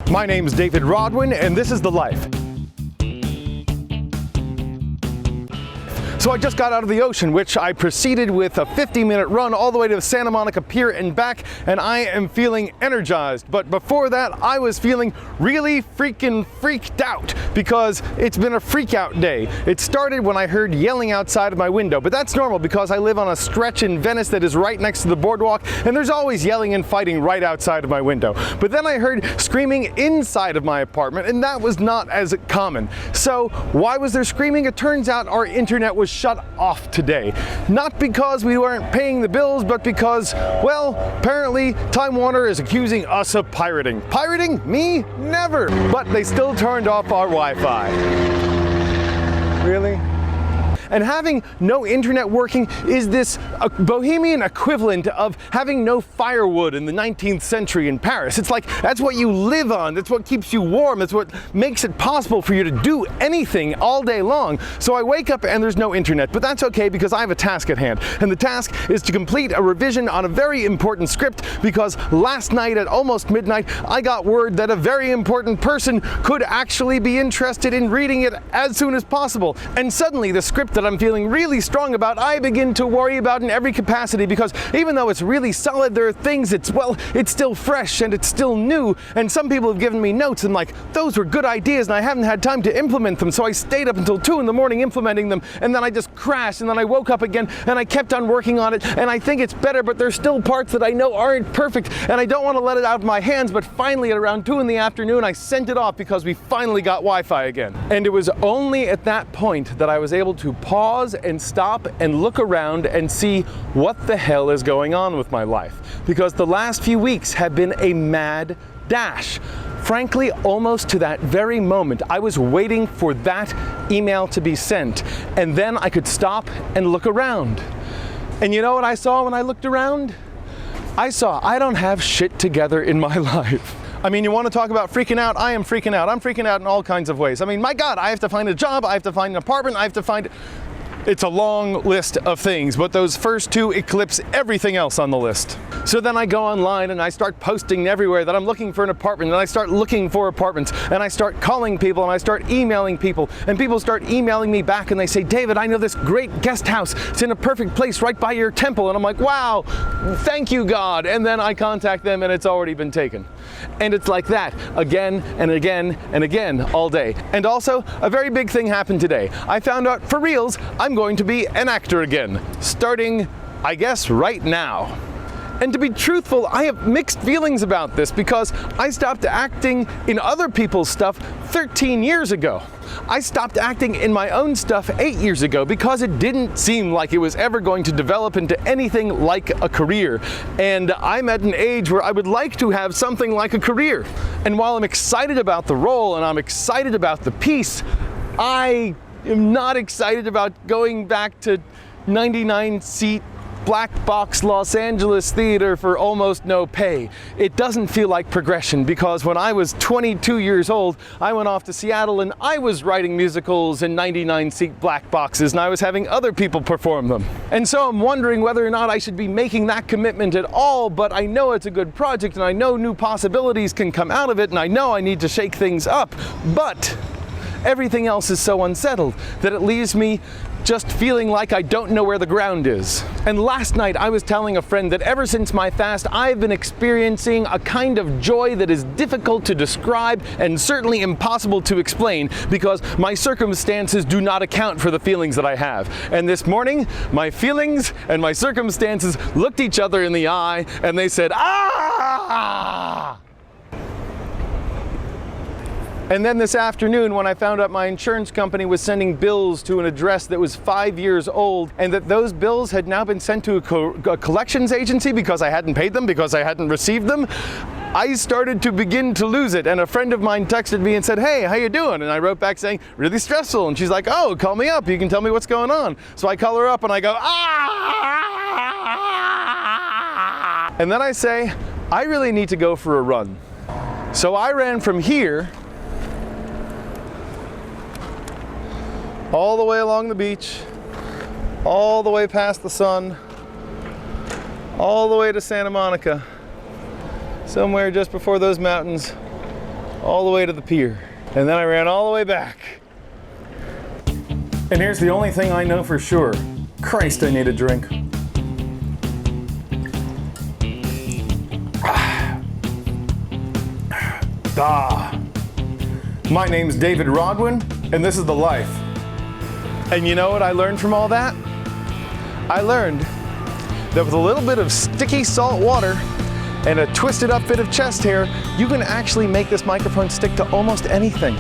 My name's David Rodwin, and this is The Life. So I just got out of the ocean, which I proceeded with a 50-minute run all the way to Santa Monica Pier and back, and I am feeling energized. But before that, I was feeling really freaking freaked out because it's been a freak out day. It started when I heard yelling outside of my window, but that's normal because I live on a stretch in Venice that is right next to the boardwalk, and there's always yelling and fighting right outside of my window. But then I heard screaming inside of my apartment, and that was not as common. So why was there screaming? It turns out our internet was shut off today. Not because we weren't paying the bills, but because, well, apparently Time Warner is accusing us of pirating. Pirating? Me? Never! But they still turned off our Wi-Fi. Really? And having no internet working is this bohemian equivalent of having no firewood in the 19th century in Paris. It's like, that's what you live on, that's what keeps you warm, that's what makes it possible for you to do anything all day long. So I wake up and there's no internet, but that's okay because I have a task at hand. And the task is to complete a revision on a very important script because last night at almost midnight, I got word that a very important person could actually be interested in reading it as soon as possible. And suddenly the script that I'm feeling really strong about, I begin to worry about in every capacity because even though it's really solid, there are things it's still fresh and it's still new, and some people have given me notes and like, those were good ideas and I haven't had time to implement them, so I stayed up until 2 in the morning implementing them, and then I just crashed, and then I woke up again and I kept on working on it, and I think it's better, but there's still parts that I know aren't perfect and I don't want to let it out of my hands. But finally at around 2 in the afternoon I sent it off because we finally got Wi-Fi again. And it was only at that point that I was able to pause and stop and look around and see what the hell is going on with my life. Because the last few weeks have been a mad dash. Frankly, almost to that very moment, I was waiting for that email to be sent, and then I could stop and look around. And you know what I saw when I looked around? I saw I don't have shit together in my life. I mean, you want to talk about freaking out? I am freaking out. I'm freaking out in all kinds of ways. I mean, my God, I have to find a job, I have to find an apartment, I have to find... It's a long list of things, but those first 2 eclipse everything else on the list. So then I go online and I start posting everywhere that I'm looking for an apartment, and I start looking for apartments, and I start calling people, and I start emailing people, and people start emailing me back and they say, David, I know this great guest house. It's in a perfect place right by your temple. And I'm like, wow, thank you, God. And then I contact them and it's already been taken. And it's like that again and again and again all day. And also, a very big thing happened today. I found out for reals, I'm going to be an actor again, starting, I guess, right now. And to be truthful, I have mixed feelings about this because I stopped acting in other people's stuff 13 years ago. I stopped acting in my own stuff 8 years ago because it didn't seem like it was ever going to develop into anything like a career. And I'm at an age where I would like to have something like a career. And while I'm excited about the role and I'm excited about the piece, I am not excited about going back to 99-seat black box Los Angeles theater for almost no pay. It doesn't feel like progression because when I was 22 years old, I went off to Seattle and I was writing musicals in 99-seat black boxes, and I was having other people perform them. And so I'm wondering whether or not I should be making that commitment at all, but I know it's a good project and I know new possibilities can come out of it, and I know I need to shake things up, but everything else is so unsettled that it leaves me just feeling like I don't know where the ground is. And last night I was telling a friend that ever since my fast, I've been experiencing a kind of joy that is difficult to describe and certainly impossible to explain because my circumstances do not account for the feelings that I have. And this morning, my feelings and my circumstances looked each other in the eye and they said, ah! And then this afternoon, when I found out my insurance company was sending bills to an address that was 5 years old, and that those bills had now been sent to a collections agency because I hadn't paid them, because I hadn't received them, I started to begin to lose it. And a friend of mine texted me and said, hey, how you doing? And I wrote back saying, really stressful. And she's like, oh, call me up. You can tell me what's going on. So I call her up and I go, ah! And then I say, I really need to go for a run. So I ran from here all the way along the beach, all the way past the sun, all the way to Santa Monica, somewhere just before those mountains, all the way to the pier. And then I ran all the way back. And here's the only thing I know for sure. Christ, I need a drink. My name's David Rodwin, and this is The Life. And you know what I learned from all that? I learned that with a little bit of sticky salt water and a twisted up bit of chest hair, you can actually make this microphone stick to almost anything.